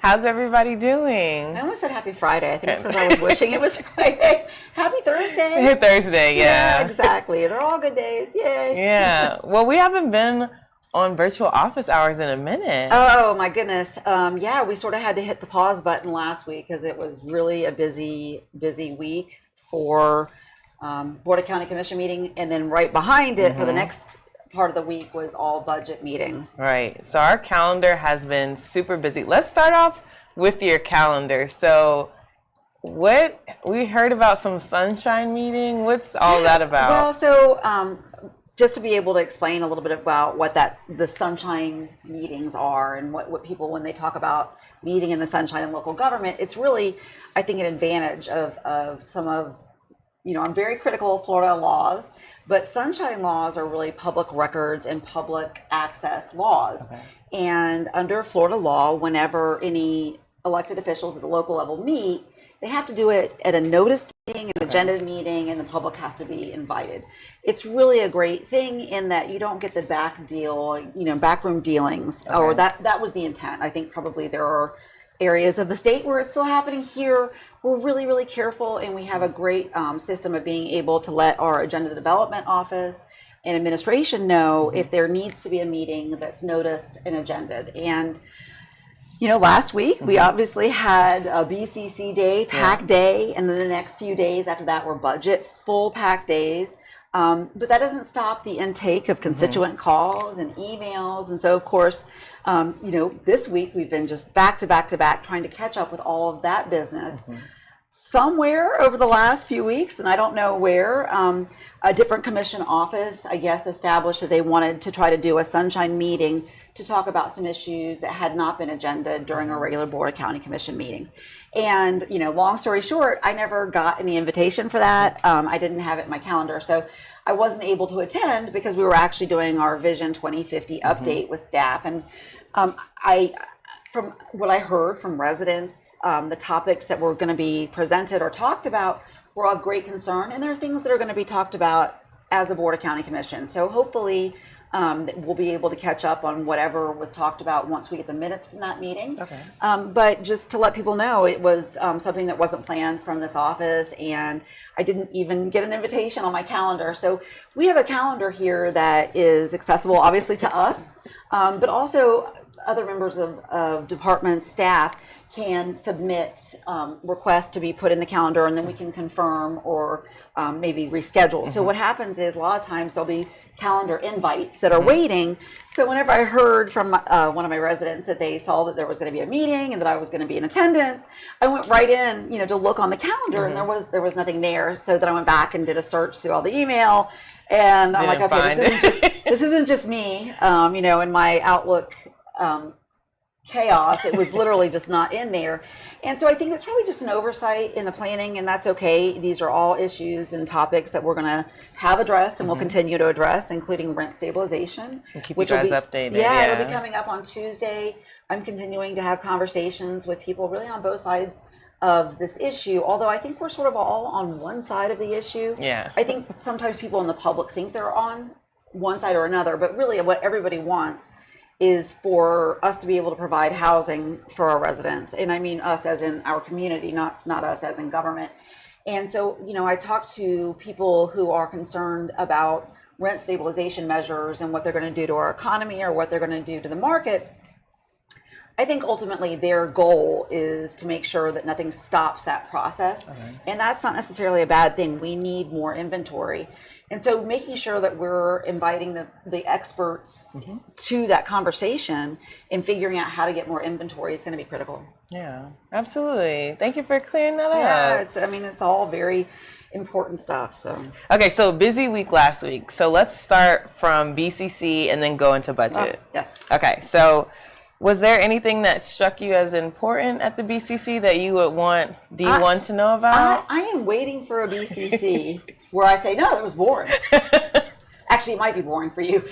How's everybody doing? I almost said happy Friday. I think it's because I was wishing it was Friday. Happy Thursday. Happy Thursday, yeah. Yeah, exactly. They're all good days. Yay. Yeah. Well, we haven't been on virtual office hours in a minute. Oh, my goodness. Yeah, we sort of had to hit the pause button last week because it was really a busy week for Board of County Commission meeting. And then right behind it for the next part of the week was all budget meetings. Right. So our calendar has been super busy. Let's start off with your calendar. So what we heard about some sunshine meeting. What's all that about? Well, so just to be able to explain a little bit about what the sunshine meetings are and what people, when they talk about meeting in the sunshine in local government, it's really, I think, an advantage of some of, I'm very critical of Florida laws, but sunshine laws are really public records and public access laws. Okay. And under Florida law, whenever any elected officials at the local level meet, they have to do it at a noticed meeting, an agenda meeting, and the public has to be invited. It's really a great thing in that you don't get the backroom dealings, or that was the intent. I think probably there are areas of the state where it's still happening. Here, we're really, really careful, and we have a great system of being able to let our agenda development office and administration know if there needs to be a meeting that's noticed and agended. And last week we obviously had a BCC day, pack day, and then the next few days after that were budget full pack days. But that doesn't stop the intake of constituent calls and emails. And so, of course, this week we've been just back to back to back trying to catch up with all of that business. Somewhere over the last few weeks, and I don't know where, a different commission office, I guess, established that they wanted to try to do a sunshine meeting to talk about some issues that had not been agendaed during our regular Board of County Commission meetings. And, long story short, I never got any invitation for that. I didn't have it in my calendar. So I wasn't able to attend because we were actually doing our Vision 2050 update with staff. And from what I heard from residents, the topics that were going to be presented or talked about were of great concern. And there are things that are going to be talked about as a Board of County Commission. So hopefully we'll be able to catch up on whatever was talked about once we get the minutes from that meeting. Okay. But just to let people know, it was something that wasn't planned from this office, and I didn't even get an invitation on my calendar. So we have a calendar here that is accessible, obviously, to us, but also other members of department staff can submit requests to be put in the calendar, and then we can confirm or maybe reschedule. So what happens is a lot of times there'll be calendar invites that are waiting. So whenever I heard from one of my residents that they saw that there was going to be a meeting and that I was going to be in attendance, I went right in, to look on the calendar, and there was nothing there. So then I went back and did a search through all the email, and I'm like, okay, this isn't just me, in my Outlook chaos. It was literally just not in there. And so I think it's probably just an oversight in the planning, and that's okay. These are all issues and topics that we're going to have addressed and we'll continue to address, including rent stabilization. And keep you guys updated. Yeah, it'll be coming up on Tuesday. I'm continuing to have conversations with people really on both sides of this issue, although I think we're sort of all on one side of the issue. Yeah. I think sometimes people in the public think they're on one side or another, but really what everybody wants is for us to be able to provide housing for our residents. And I mean us as in our community, not us as in government. And so, I talk to people who are concerned about rent stabilization measures and what they're going to do to our economy or what they're going to do to the market. I think ultimately their goal is to make sure that nothing stops that process. And that's not necessarily a bad thing. We need more inventory. And so making sure that we're inviting the experts to that conversation and figuring out how to get more inventory is going to be critical. Yeah, absolutely. Thank you for clearing that up. Yeah, it's all very important stuff. So okay, so busy week last week. So let's start from BCC and then go into budget. Yes. Okay, so was there anything that struck you as important at the BCC that you would want D1 to know about? I am waiting for a BCC where I say, no, that was boring. Actually, it might be boring for you.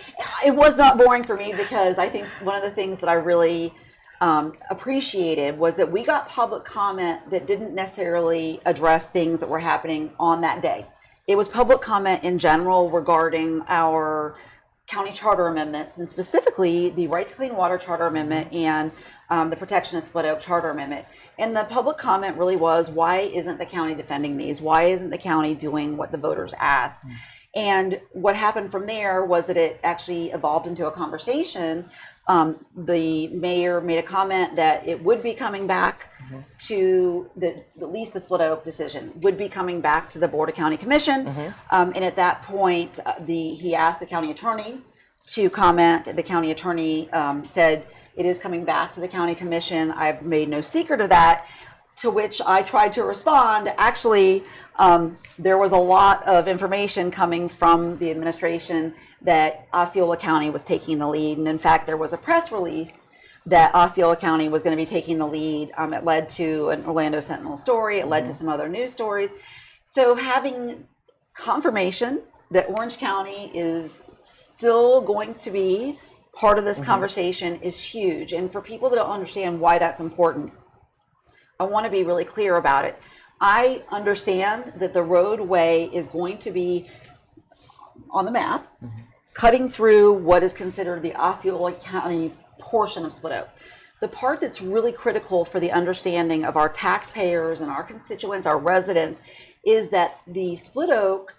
It was not boring for me because I think one of the things that I really appreciated was that we got public comment that didn't necessarily address things that were happening on that day. It was public comment in general regarding our county charter amendments, and specifically the Right to Clean Water Charter Amendment and the protection of Split Oak Charter Amendment. And the public comment really was, why isn't the county defending these? Why isn't the county doing what the voters asked? And what happened from there was that it actually evolved into a conversation. The mayor made a comment that it would be coming back to at least the Split Oak decision would be coming back to the Board of County Commission. And at that point, he asked the county attorney to comment. The county attorney said, it is coming back to the county commission. I've made no secret of that. To which I tried to respond. Actually, there was a lot of information coming from the administration that Osceola County was taking the lead. And in fact, there was a press release that Osceola County was going to be taking the lead. It led to an Orlando Sentinel story. It led to some other news stories. So having confirmation that Orange County is still going to be part of this conversation is huge. And for people that don't understand why that's important, I want to be really clear about it. I understand that the roadway is going to be on the map, cutting through what is considered the Osceola County portion of Split Oak. The part that's really critical for the understanding of our taxpayers and our constituents, our residents, is that the Split Oak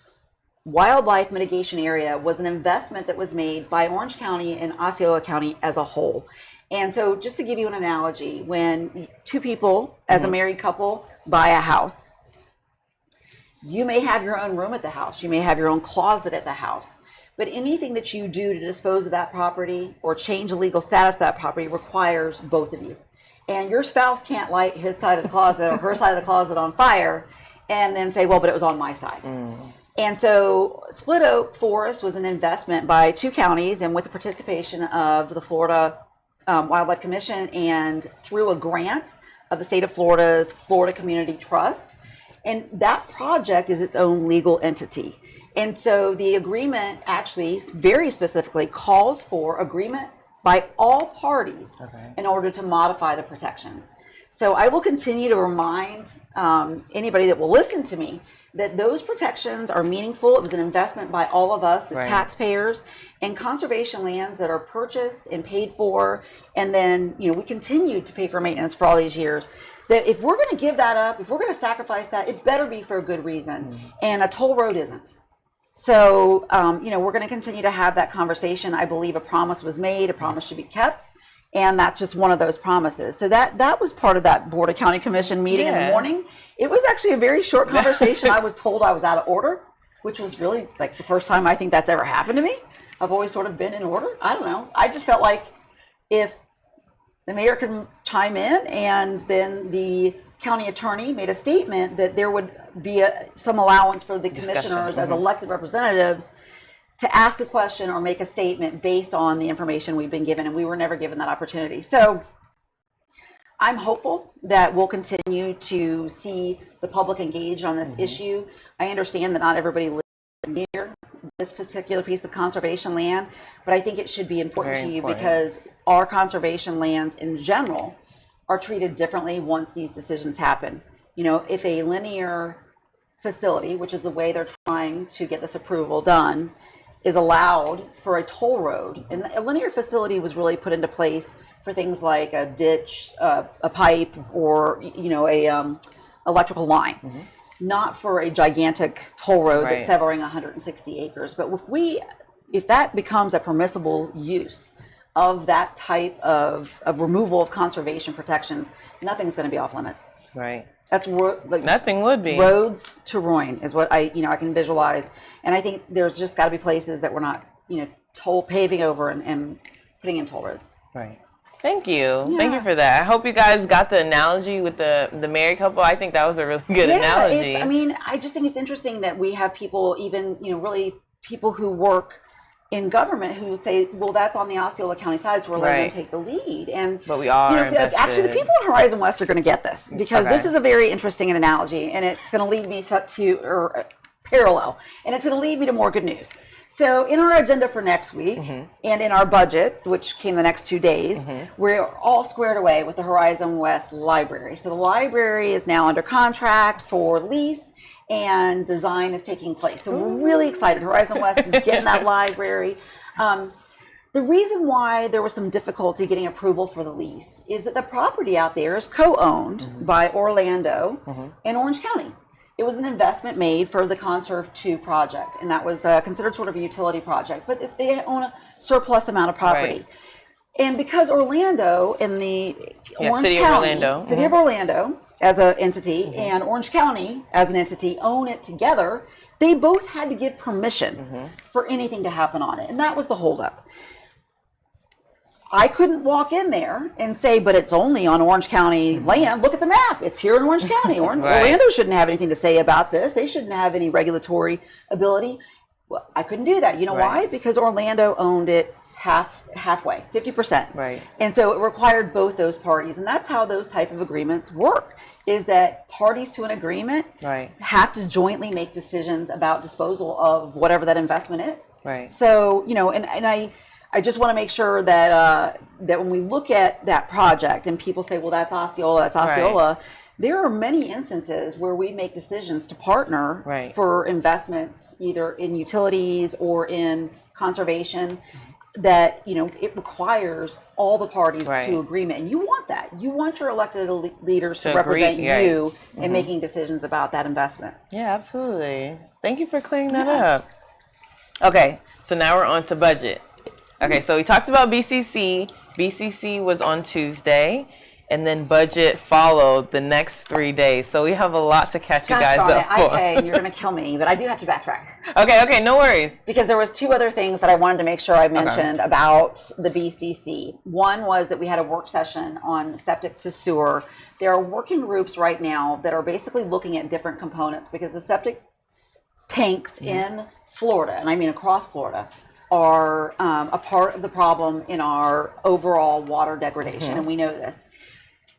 wildlife mitigation area was an investment that was made by Orange County and Osceola County as a whole. And so just to give you an analogy, when two people as a married couple buy a house, you may have your own room at the house. You may have your own closet at the house. But anything that you do to dispose of that property or change the legal status of that property requires both of you. And your spouse can't light his side of the closet or her side of the closet on fire and then say, well, but it was on my side. And so Split Oak Forest was an investment by two counties and with the participation of the Florida Wildlife Commission and through a grant of the state of Florida's Florida Community Trust. And that project is its own legal entity. And so the agreement actually very specifically calls for agreement by all parties in order to modify the protections. So I will continue to remind anybody that will listen to me that those protections are meaningful. It was an investment by all of us as taxpayers, and conservation lands that are purchased and paid for, and then we continued to pay for maintenance for all these years. That if we're going to give that up, if we're going to sacrifice that, it better be for a good reason, and a toll road isn't. So we're going to continue to have that conversation. I believe a promise was made, a promise should be kept. And that's just one of those promises. So that was part of that Board of County Commission meeting in the morning. It was actually a very short conversation. I was told I was out of order, which was really like the first time I think that's ever happened to me. I've always sort of been in order. I don't know. I just felt like if the mayor could chime in and then the county attorney made a statement that there would be some allowance for the commissioners as elected representatives to ask a question or make a statement based on the information we've been given, and we were never given that opportunity. So I'm hopeful that we'll continue to see the public engaged on this issue. I understand that not everybody lives near this particular piece of conservation land, but I think it should be important to you because our conservation lands in general are treated differently once these decisions happen. If a linear facility, which is the way they're trying to get this approval done, is allowed for a toll road, and a linear facility was really put into place for things like a ditch, a pipe, or a electrical line, not for a gigantic toll road that's severing 160 acres. But if that becomes a permissible use of that type of removal of conservation protections, nothing's going to be off limits. Right. That's nothing would be. Roads to ruin is what I can visualize, and I think there's just got to be places that we're not toll paving over and putting in toll roads. Right. Thank you. Yeah. Thank you for that. I hope you guys got the analogy with the married couple. I think that was a really good analogy. I just think it's interesting that we have people, even really people who work in government, who say, well, that's on the Osceola County side, so we're letting them take the lead. But we are actually, the people in Horizon West are going to get this, because this is a very interesting analogy, and it's going to lead me to parallel, and it's going to lead me to more good news. So in our agenda for next week, and in our budget, which came the next 2 days, we're all squared away with the Horizon West Library. So the library is now under contract for lease, and design is taking place. So we're really excited. Horizon West is getting that library. The reason why there was some difficulty getting approval for the lease is that the property out there is co-owned by Orlando and Orange County. It was an investment made for the Conserve 2 project, and that was considered sort of a utility project, but they own a surplus amount of property. Right. And because Orlando and the Orange City County, of Orlando. City of Orlando as an entity and Orange County as an entity own it together, they both had to give permission for anything to happen on it. And that was the holdup. I couldn't walk in there and say, but it's only on Orange County land. Look at the map. It's here in Orange County. Orlando shouldn't have anything to say about this. They shouldn't have any regulatory ability. Well, I couldn't do that. You know why? Because Orlando owned it halfway, 50%. Right. And so it required both those parties. And that's how those type of agreements work, is that parties to an agreement have to jointly make decisions about disposal of whatever that investment is. Right. So, you know, and I just want to make sure that that when we look at that project and people say, well, that's Osceola, there are many instances where we make decisions to partner for investments either in utilities or in conservation that, you know, it requires all the parties to agreement. And you want that. You want your elected leaders to represent you in making decisions about that investment. Yeah, absolutely. Thank you for clearing that up. Okay, so now we're on to budget. Okay, so we talked about BCC. BCC was on Tuesday, and then budget followed the next 3 days. So we have a lot to catch you guys up for. Okay, you're going to kill me, but I do have to backtrack. Okay, no worries. Because there was two other things that I wanted to make sure I mentioned about the BCC. One was that we had a work session on septic to sewer. There are working groups right now that are basically looking at different components, because the septic tanks in Florida, and I mean across Florida, are a part of the problem in our overall water degradation, and we know this.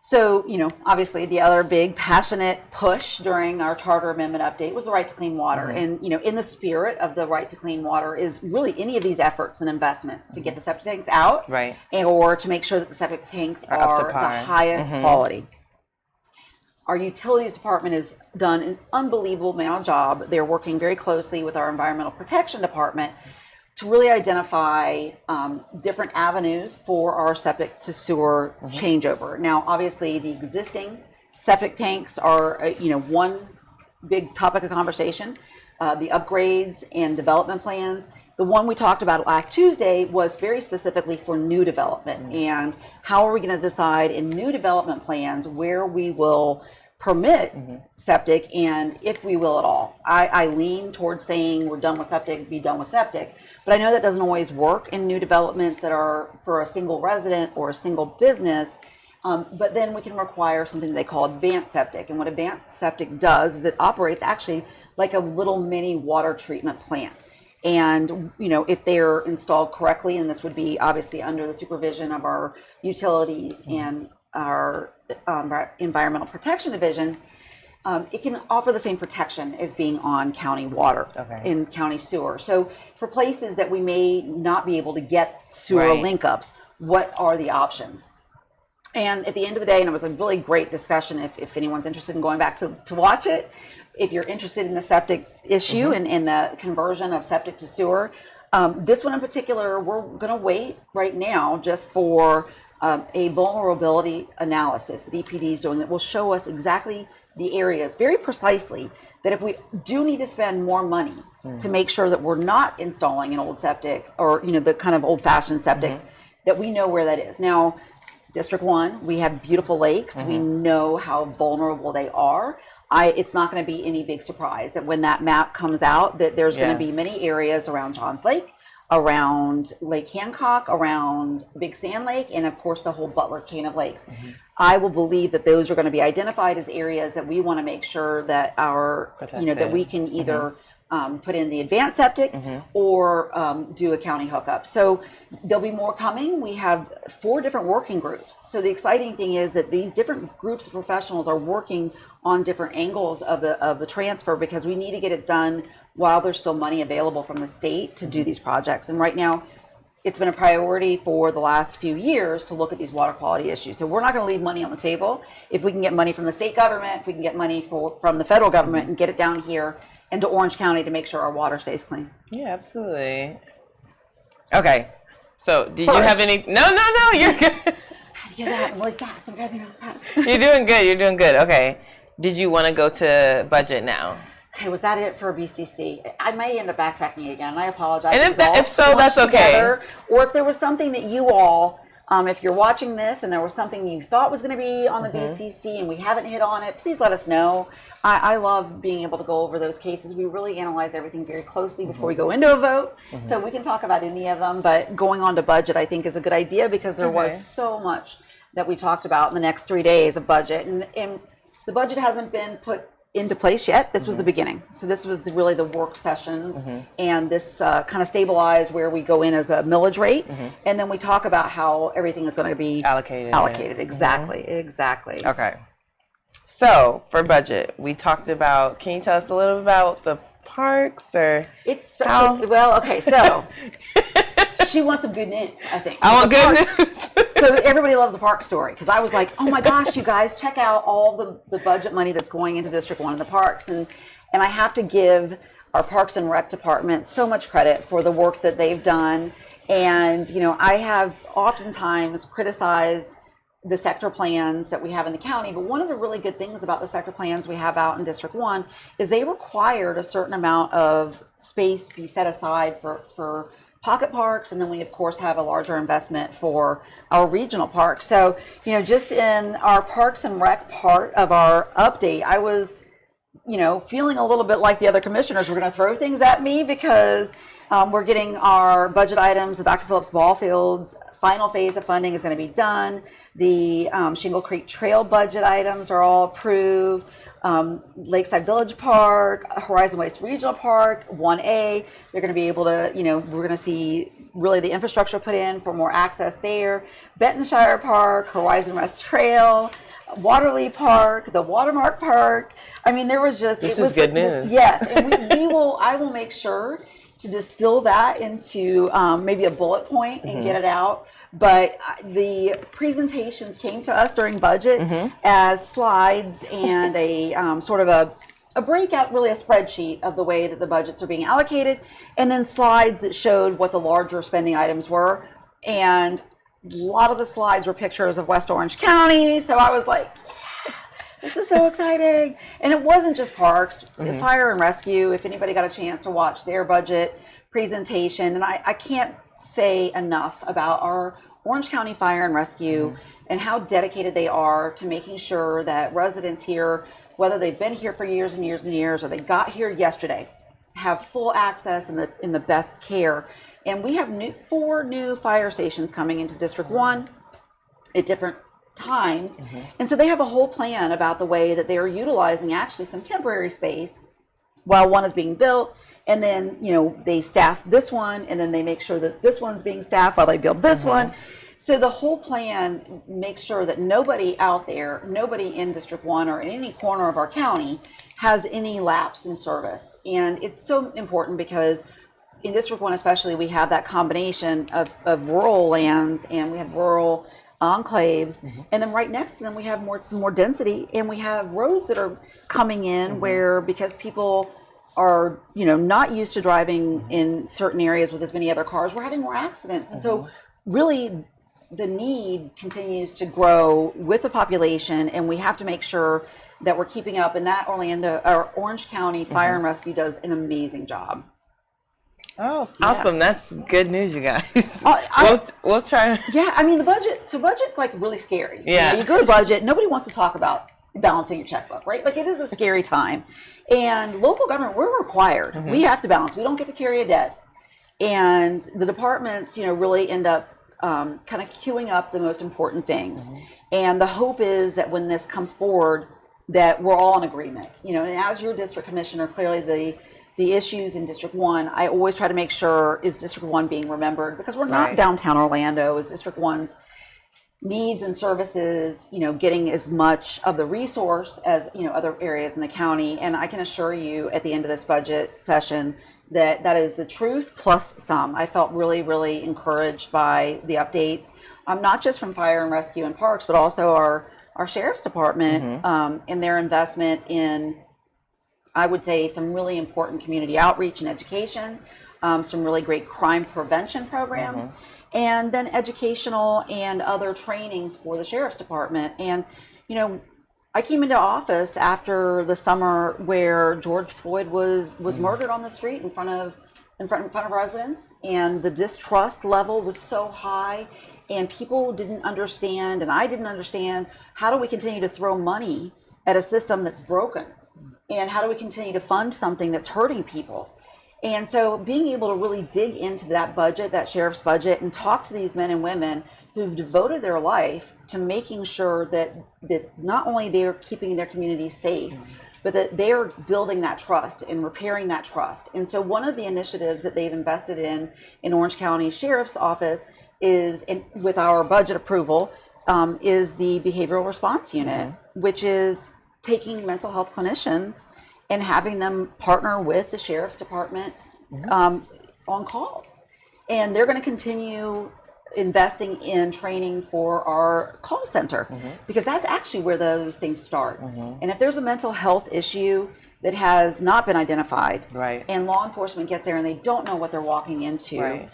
So, you know, obviously the other big passionate push during our charter amendment update was the right to clean water. And, you know, in the spirit of the right to clean water is really any of these efforts and investments to get the septic tanks out, and or to make sure that the septic tanks are the highest quality. Our utilities department has done an unbelievable amount of job. They're working very closely with our environmental protection department to really identify different avenues for our septic to sewer changeover. Now, obviously, the existing septic tanks are, you know, one big topic of conversation. The upgrades and development plans. The one we talked about last Tuesday was very specifically for new development, and how are we going to decide in new development plans where we will permit septic, and if we will at all. I lean towards saying we're done with septic, be done with septic. But I know that doesn't always work in new developments that are for a single resident or a single business. But then we can require something they call advanced septic. And what advanced septic does is it operates actually like a little mini water treatment plant. And, you know, if they're installed correctly, and this would be obviously under the supervision of our utilities and our environmental protection division, it can offer the same protection as being on county water in county sewer. So for places that we may not be able to get sewer link ups, what are the options? And at the end of the day, and it was a really great discussion, if anyone's interested in going back to watch it, if you're interested in the septic issue and the conversion of septic to sewer, this one in particular, we're going to wait right now just for a vulnerability analysis that EPD is doing that will show us exactly the areas very precisely that if we do need to spend more money to make sure that we're not installing an old septic or, you know, the kind of old-fashioned septic, that we know where that is. Now, District 1, we have beautiful lakes. We know how vulnerable they are. It's not going to be any big surprise that when that map comes out that there's going to be many areas around Johns Lake, around Lake Hancock, around Big Sand Lake, and of course the whole Butler chain of lakes. I will believe that those are going to be identified as areas that we want to make sure that our, you know, that we can either put in the advanced septic or do a county hookup. So there'll be more coming. We have 4 different working groups. So the exciting thing is that these different groups of professionals are working on different angles of the transfer, because we need to get it done while there's still money available from the state to do these projects. And right now, it's been a priority for the last few years to look at these water quality issues. So we're not going to leave money on the table. If we can get money from the state government, if we can get money from the federal government and get it down here into Orange County to make sure our water stays clean. Yeah, absolutely. Okay, So, did Sorry. you have any? No, you're good. I had to get it out really fast. I'm getting really fast. You're doing good. You're doing good. Okay. Did you want to go to budget now? Okay, was that it for BCC? I may end up backtracking again, and I apologize. And if so, that's okay. Or if there was something that you all, if you're watching this and there was something you thought was going to be on the BCC and we haven't hit on it, please let us know. I love being able to go over those cases. We really analyze everything very closely before we go into a vote, so we can talk about any of them. But going on to budget, I think, is a good idea because there was so much that we talked about in the next 3 days of budget, and the budget hasn't been put into place yet. This was the beginning. So this was really the work sessions, and this kind of stabilized where we go in as a millage rate, and then we talk about how everything is going to be allocated. Exactly. Okay. So for budget, we talked about. Can you tell us a little bit about the parks or? It's such well. Okay, so she wants some good news. I think I want good news. So everybody loves a park story because I was like, oh my gosh, you guys, check out all the budget money that's going into District 1 in the parks. And I have to give our Parks and Rec department so much credit for the work that they've done. And, you know, I have oftentimes criticized the sector plans that we have in the county, but one of the really good things about the sector plans we have out in District 1 is they required a certain amount of space be set aside for pocket parks, and then we of course have a larger investment for our regional parks. So, you know, just in our Parks and Rec part of our update, I was, you know, feeling a little bit like the other commissioners were going to throw things at me because we're getting our budget items. The Dr. Phillips Ball Fields final phase of funding is going to be done. The Shingle Creek Trail budget items are all approved. Lakeside Village Park, Horizon Waste Regional Park, 1A, they're going to be able to, you know, we're going to see really the infrastructure put in for more access there. Bentonshire Park, Horizon Rest Trail, Waterley Park, the Watermark Park. I mean, there was just... This is good news. Yes, and I will make sure to distill that into maybe a bullet point and get it out. But the presentations came to us during budget as slides and a sort of a breakout, really a spreadsheet of the way that the budgets are being allocated, and then slides that showed what the larger spending items were. And a lot of the slides were pictures of West Orange County. So I was like, yeah, this is so exciting. And it wasn't just parks, fire and rescue. If anybody got a chance to watch their budget presentation, and I can't say enough about our Orange County Fire and Rescue and how dedicated they are to making sure that residents here, whether they've been here for years and years and years or they got here yesterday, have full access and in the best care. And we have 4 new fire stations coming into District 1 at different times. And so they have a whole plan about the way that they are utilizing actually some temporary space while one is being built. And then, you know, they staff this one, and then they make sure that this one's being staffed while they build this one. So the whole plan makes sure that nobody out there, nobody in District 1 or in any corner of our county has any lapse in service. And it's so important because in District 1 especially, we have that combination of rural lands and we have rural enclaves, and then right next to them we have some more density, and we have roads that are coming in where, because people are, you know, not used to driving in certain areas with as many other cars, we're having more accidents. And so really the need continues to grow with the population, and we have to make sure that we're keeping up, and that Orange County Fire and Rescue does an amazing job. Oh, awesome. That's good news, you guys. We'll try. Yeah, I mean, budget's like really scary. Yeah. You know, you go to budget, nobody wants to talk about balancing your checkbook, right? Like, it is a scary time. And local government, we're required. We have to balance. We don't get to carry a debt. And the departments, you know, really end up kind of queuing up the most important things. And the hope is that when this comes forward, that we're all in agreement. You know, and as your district commissioner, clearly the issues in District 1, I always try to make sure, is District 1 being remembered? Because we're not downtown Orlando. Is District 1's needs and services, you know, getting as much of the resource as, you know, other areas in the county? And I can assure you at the end of this budget session that that is the truth plus some. I felt really, really encouraged by the updates, not just from Fire and Rescue and Parks, but also our Sheriff's Department and their investment in, I would say, some really important community outreach and education, some really great crime prevention programs. and then educational and other trainings for the sheriff's department. And, you know, I came into office after the summer where George Floyd was murdered on the street in front of residents, and the distrust level was so high, and people didn't understand, and I didn't understand, how do we continue to throw money at a system that's broken, and how do we continue to fund something that's hurting people? And so being able to really dig into that budget, that sheriff's budget, and talk to these men and women who've devoted their life to making sure that not only they're keeping their community safe, but that they're building that trust and repairing that trust. And so one of the initiatives that they've invested in Orange County Sheriff's Office is, with our budget approval, is the Behavioral Response Unit, which is taking mental health clinicians and having them partner with the Sheriff's Department on calls. And they're going to continue investing in training for our call center, because that's actually where those things start. And if there's a mental health issue that has not been identified, and law enforcement gets there and they don't know what they're walking into,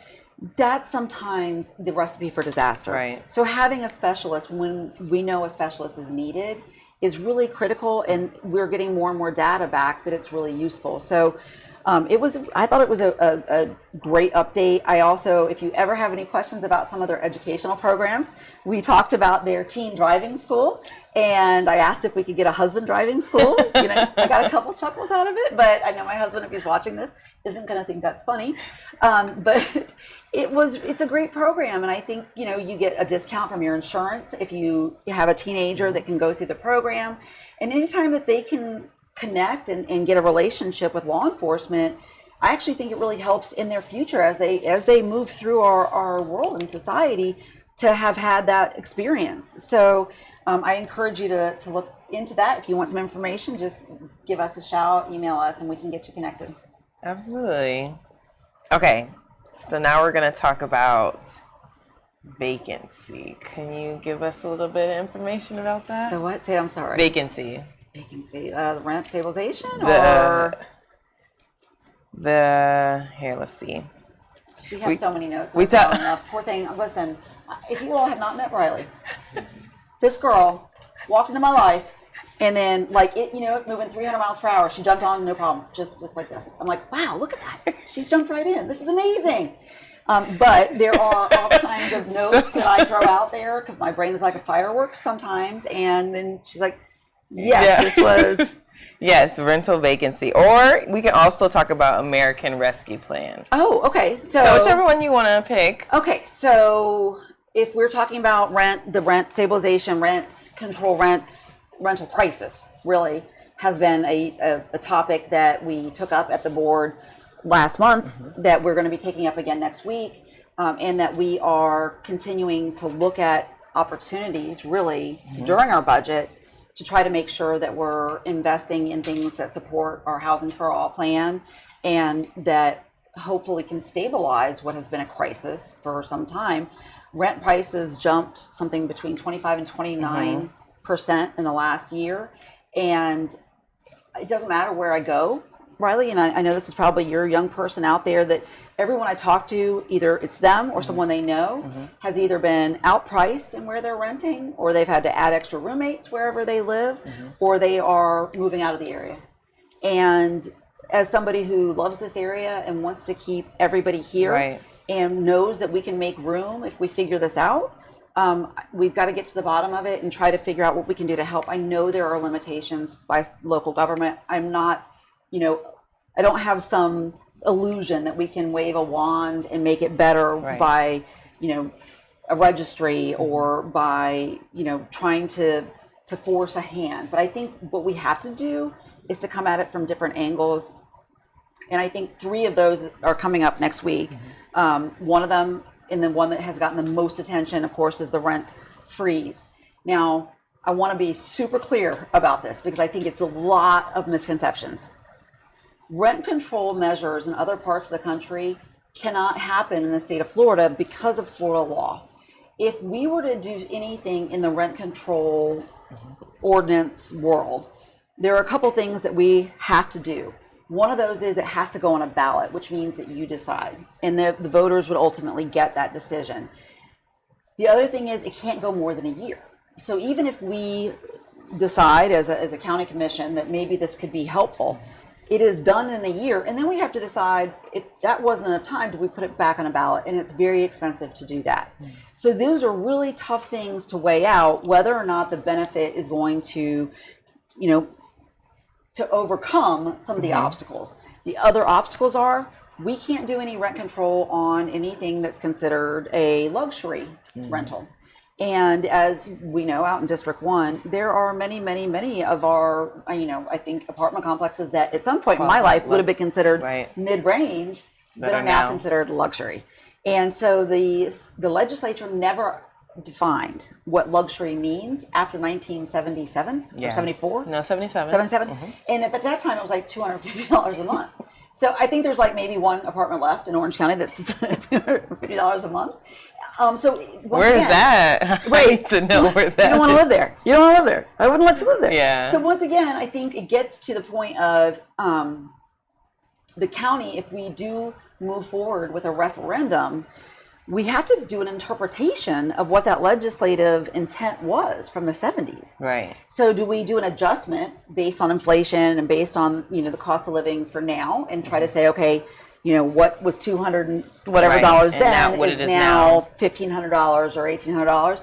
that's sometimes the recipe for disaster. So having a specialist when we know a specialist is needed is really critical, and we're getting more and more data back that it's really useful. So I thought it was a great update. I also, if you ever have any questions about some of their educational programs, we talked about their teen driving school, and I asked if we could get a husband driving school. You know, I got a couple chuckles out of it, but I know my husband, if he's watching this, isn't going to think that's funny. But it's a great program, and I think, you know, you get a discount from your insurance if you have a teenager that can go through the program, and anytime that they can connect and get a relationship with law enforcement, I actually think it really helps in their future as they move through our world and society to have had that experience. So I encourage you to look into that. If you want some information, just give us a shout, email us, and we can get you connected. Absolutely. Okay, so now we're going to talk about vacancy. Can you give us a little bit of information about that? The what? Say, I'm sorry. Vacancy. Vacancy. The rent stabilization, or here, let's see. We have so many notes. Poor thing. Listen, if you all have not met Riley, this girl walked into my life, and then moving 300 miles per hour, she jumped on, no problem, just like this. I'm like, wow, look at that. She's jumped right in. This is amazing. But there are all kinds of notes that I throw out there because my brain is like a fireworks sometimes, and then she's like, yes, this was... Yes, rental vacancy. Or we can also talk about American Rescue Plan. Oh, okay. So whichever one you want to pick. Okay, so if we're talking about the rent stabilization, rent control, rental crisis really has been a topic that we took up at the board last month, that we're going to be taking up again next week, and that we are continuing to look at opportunities really during our budget to try to make sure that we're investing in things that support our Housing for All plan, and that hopefully can stabilize what has been a crisis for some time. Rent prices jumped something between 25 and 29% in the last year. And it doesn't matter where I go, Riley, and I know this is probably your young person out there, that everyone I talk to, either it's them or someone they know, has either been outpriced in where they're renting, or they've had to add extra roommates wherever they live, or they are moving out of the area. And as somebody who loves this area and wants to keep everybody here and knows that we can make room if we figure this out, we've got to get to the bottom of it and try to figure out what we can do to help. I know there are limitations by local government. I'm not, I don't have some illusion that we can wave a wand and make it better by, a registry or by, trying to force a hand. But I think what we have to do is to come at it from different angles. And I think 3 of those are coming up next week. One of them, and the one that has gotten the most attention, of course, is the rent freeze. Now, I want to be super clear about this because I think it's a lot of misconceptions. Rent control measures in other parts of the country cannot happen in the state of Florida because of Florida law. If we were to do anything in the rent control ordinance world, there are a couple things that we have to do. One of those is it has to go on a ballot, which means that you decide, and the voters would ultimately get that decision. The other thing is it can't go more than a year. So even if we decide as a county commission that maybe this could be helpful, it is done in a year, and then we have to decide if that wasn't enough time, do we put it back on a ballot? And it's very expensive to do that. So those are really tough things to weigh out, whether or not the benefit is going to, to overcome some of the obstacles. The other obstacles are we can't do any rent control on anything that's considered a luxury rental. And as we know, out in District 1, there are many, many, many of our, I think apartment complexes that at some point in my life would have been considered mid-range that are now considered luxury. And so the legislature never defined what luxury means after 1977 or 74. No, 77. 77. And at that time, it was like $250 a month. So I think there's like maybe one apartment left in Orange County that's $250 a month. So where is that? I need to know where that. You don't want to live there. You don't want to live there. I wouldn't let you live there. Yeah. So once again, I think it gets to the point of the county. If we do move forward with a referendum, we have to do an interpretation of what that legislative intent was from the 70s. Right. So do we do an adjustment based on inflation and based on, the cost of living for now and try to say, okay, what was $200 and whatever dollars then is now $1,500 or $1,800?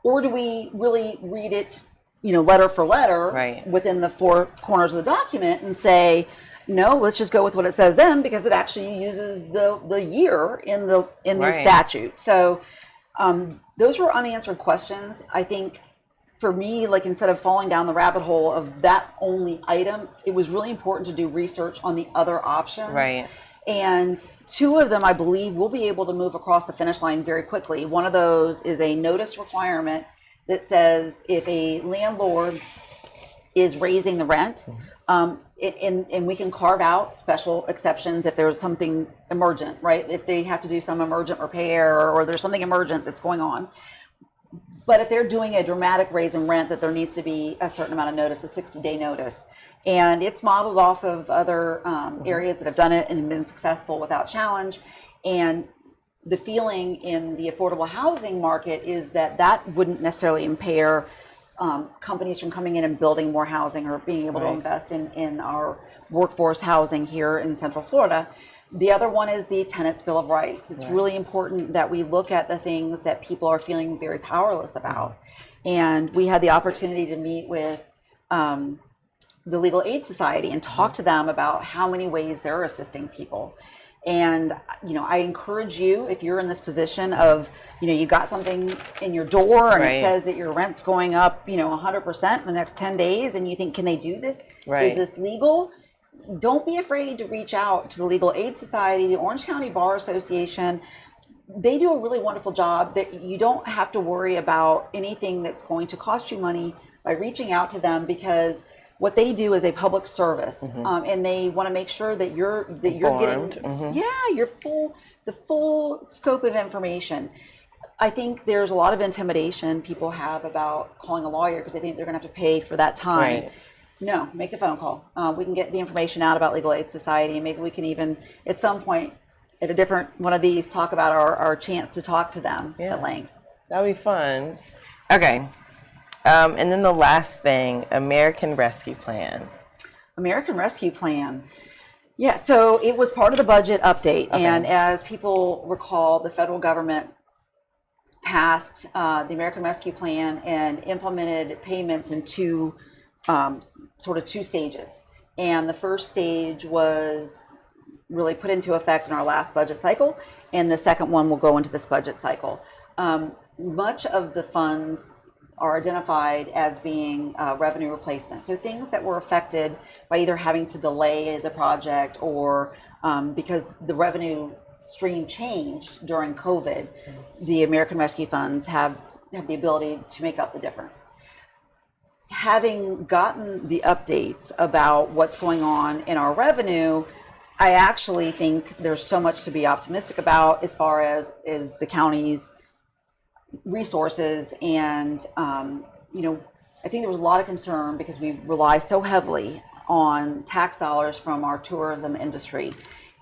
Or do we really read it, letter for letter within the four corners of the document and say, no, let's just go with what it says then, because it actually uses the year in the statute. So those were unanswered questions. I think for me, like instead of falling down the rabbit hole of that only item, it was really important to do research on the other options. Right. And two of them, I believe, will be able to move across the finish line very quickly. One of those is a notice requirement that says if a landlord is raising the rent, and we can carve out special exceptions if there's something emergent, right? If they have to do some emergent repair or there's something emergent that's going on. But if they're doing a dramatic raise in rent, that there needs to be a certain amount of notice, a 60-day notice. And it's modeled off of other areas that have done it and been successful without challenge. And the feeling in the affordable housing market is that wouldn't necessarily impair companies from coming in and building more housing or being able to invest in our workforce housing here in Central Florida. The other one is the Tenants Bill of Rights. It's really important that we look at the things that people are feeling very powerless about. And we had the opportunity to meet with the Legal Aid Society and talk to them about how many ways they're assisting people. And, I encourage you, if you're in this position of, you got something in your door and it says that your rent's going up, 100% in the next 10 days, and you think, can they do this? Is this legal? Don't be afraid to reach out to the Legal Aid Society, the Orange County Bar Association. They do a really wonderful job that you don't have to worry about anything that's going to cost you money by reaching out to them, because what they do is a public service, and they want to make sure that you're getting the full scope of information. I think there's a lot of intimidation people have about calling a lawyer because they think they're going to have to pay for that time. Right. No, make the phone call. We can get the information out about Legal Aid Society, and maybe we can even at some point at a different one of these talk about our chance to talk to them at length. That'd be fun. Okay. And then the last thing, American Rescue Plan. American Rescue Plan. Yeah, so it was part of the budget update. And as people recall, the federal government passed the American Rescue Plan and implemented payments in two stages. And the first stage was really put into effect in our last budget cycle, and the second one will go into this budget cycle. Much of the funds are identified as being revenue replacement. So things that were affected by either having to delay the project or because the revenue stream changed during COVID, the American Rescue Funds have the ability to make up the difference. Having gotten the updates about what's going on in our revenue, I actually think there's so much to be optimistic about as far as the county's resources. And I think there was a lot of concern because we rely so heavily on tax dollars from our tourism industry.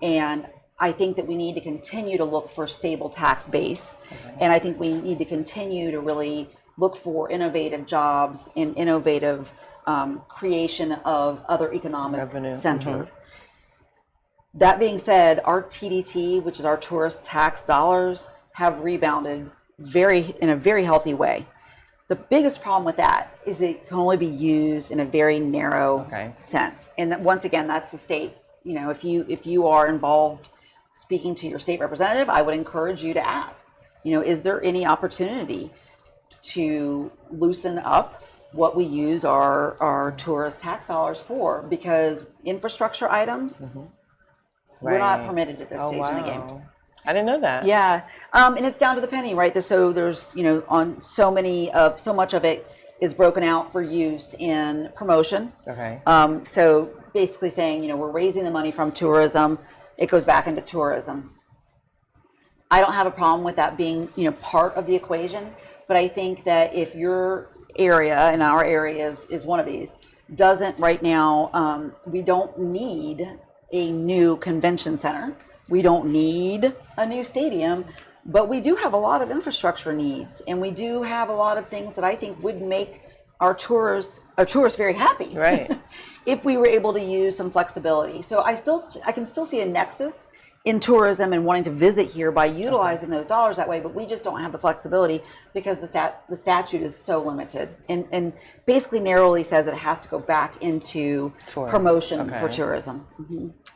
And I think that we need to continue to look for stable tax base. And I think we need to continue to really look for innovative jobs and innovative creation of other economic Revenue. center. That being said, our TDT, which is our tourist tax dollars, have rebounded in a very healthy way. The biggest problem with that is it can only be used in a very narrow sense. And that, once again, that's the state. You know, if you are involved speaking to your state representative, I would encourage you to ask, you know, is there any opportunity to loosen up what we use our tourist tax dollars for? Because infrastructure items, we're not permitted at this stage in the game. I didn't know that. Yeah, and it's down to the penny, right? So there's, you know, on so much of it is broken out for use in promotion. Okay. So basically saying, you know, we're raising the money from tourism, it goes back into tourism. I don't have a problem with that being, you know, part of the equation, but I think that if your area, and our area is one of these, doesn't right now, we don't need a new convention center. We don't need a new stadium, but we do have a lot of infrastructure needs, and we do have a lot of things that I think would make our tourists very happy. Right. If we were able to use some flexibility. So I can still see a nexus in tourism and wanting to visit here by utilizing those dollars that way, but we just don't have the flexibility because the statute is so limited and basically narrowly says it has to go back into promotion for tourism.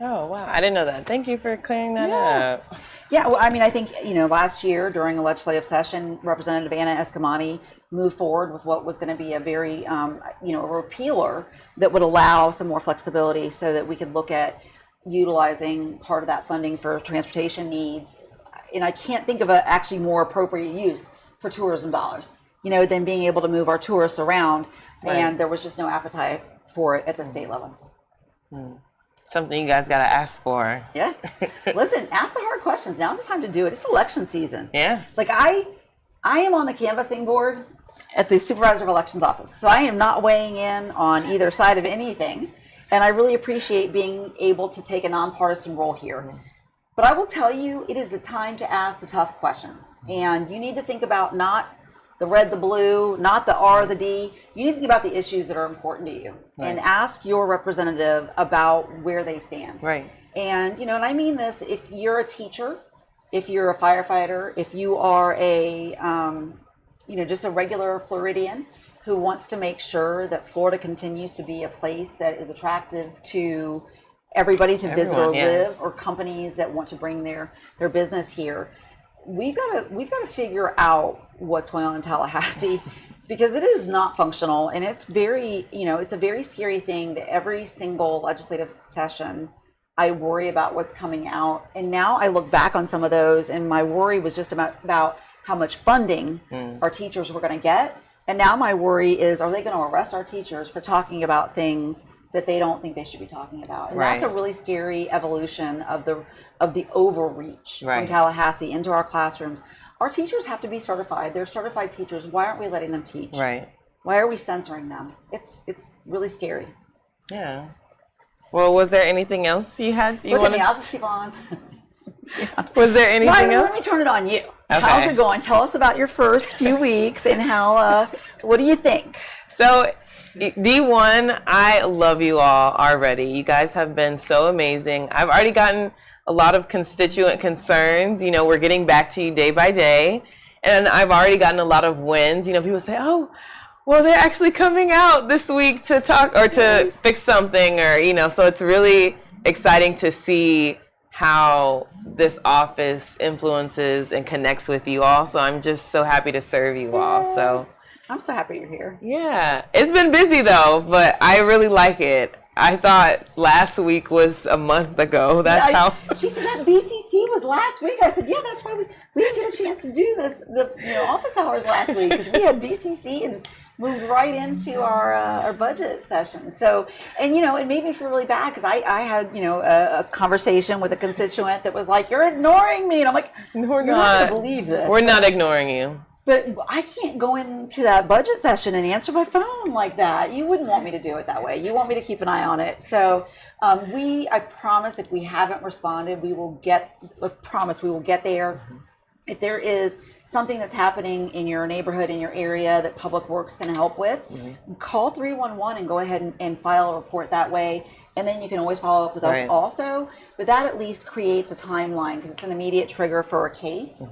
Oh, wow. I didn't know that. Thank you for clearing that up. Yeah, well, I mean, I think, you know, last year during a legislative session, Representative Anna Eskamani moved forward with what was going to be a very, you know, a repealer that would allow some more flexibility so that we could look at utilizing part of that funding for transportation needs. And I can't think of a actually more appropriate use for tourism dollars, you know, than being able to move our tourists around. And there was just no appetite for it at the state level. Something you guys got to ask for. Yeah. Listen, ask the hard questions. Now's the time to do it. It's election season. Yeah. Like I am on the canvassing board at the Supervisor of Elections office. So I am not weighing in on either side of anything. And I really appreciate being able to take a nonpartisan role here. But I will tell you, it is the time to ask the tough questions. And you need to think about not the red, the blue, not the R, the D. You need to think about the issues that are important to you and ask your representative about where they stand. Right. And, you know, and I mean this, if you're a teacher, if you're a firefighter, if you are a, you know, just a regular Floridian who wants to make sure that Florida continues to be a place that is attractive to everybody to visit or live, or companies that want to bring their business here, we've got to figure out what's going on in Tallahassee because it is not functional, and it's very, you know, it's a very scary thing that every single legislative session I worry about what's coming out. And now I look back on some of those and my worry was just about how much funding our teachers were going to get. And now my worry is, are they going to arrest our teachers for talking about things that they don't think they should be talking about? And that's a really scary evolution of the overreach from Tallahassee into our classrooms. Our teachers have to be certified. They're certified teachers. Why aren't we letting them teach? Right. Why are we censoring them? It's really scary. Yeah. Well, was there anything else you had? Look at me. I'll just keep on. Was there anything else? Let me turn it on you. Okay. How's it going? Tell us about your first few weeks and how, what do you think? So, D1, I love you all already. You guys have been so amazing. I've already gotten a lot of constituent concerns. You know, we're getting back to you day by day. And I've already gotten a lot of wins. You know, people say, oh, well, they're actually coming out this week to talk or to fix something, or, you know, so it's really exciting to see how this office influences and connects with you all. So I'm just so happy to serve you all. So I'm so happy you're here. Yeah. It's been busy though, but I really like it. I thought last week was a month ago. That's how she said that BCC was last week. I said, yeah, that's why we didn't get a chance to do this, office hours last week, because we had BCC and moved right into our budget session. So, and it made me feel really bad because I had a conversation with a constituent that was like, "You're ignoring me," and I'm like, "We're not gonna believe this." We're not ignoring you. But I can't go into that budget session and answer my phone like that. You wouldn't want me to do it that way. You want me to keep an eye on it. So I promise if we haven't responded, we will get there. If there is something that's happening in your neighborhood, in your area that Public Works can help with, call 311 and go ahead and file a report that way. And then you can always follow up with us also. But that at least creates a timeline because it's an immediate trigger for a case.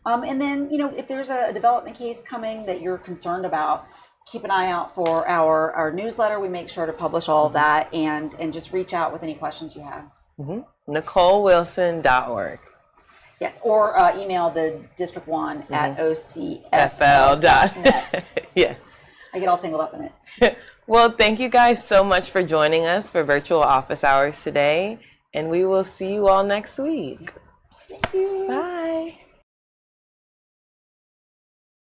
And then, if there's a development case coming that you're concerned about, keep an eye out for our newsletter. We make sure to publish all of that and just reach out with any questions you have. NicoleWilson.org. Yes, or email the District 1 at ocfl.net. Yeah. I get all singled up in it. Well, thank you guys so much for joining us for virtual office hours today. And we will see you all next week. Thank you. Bye.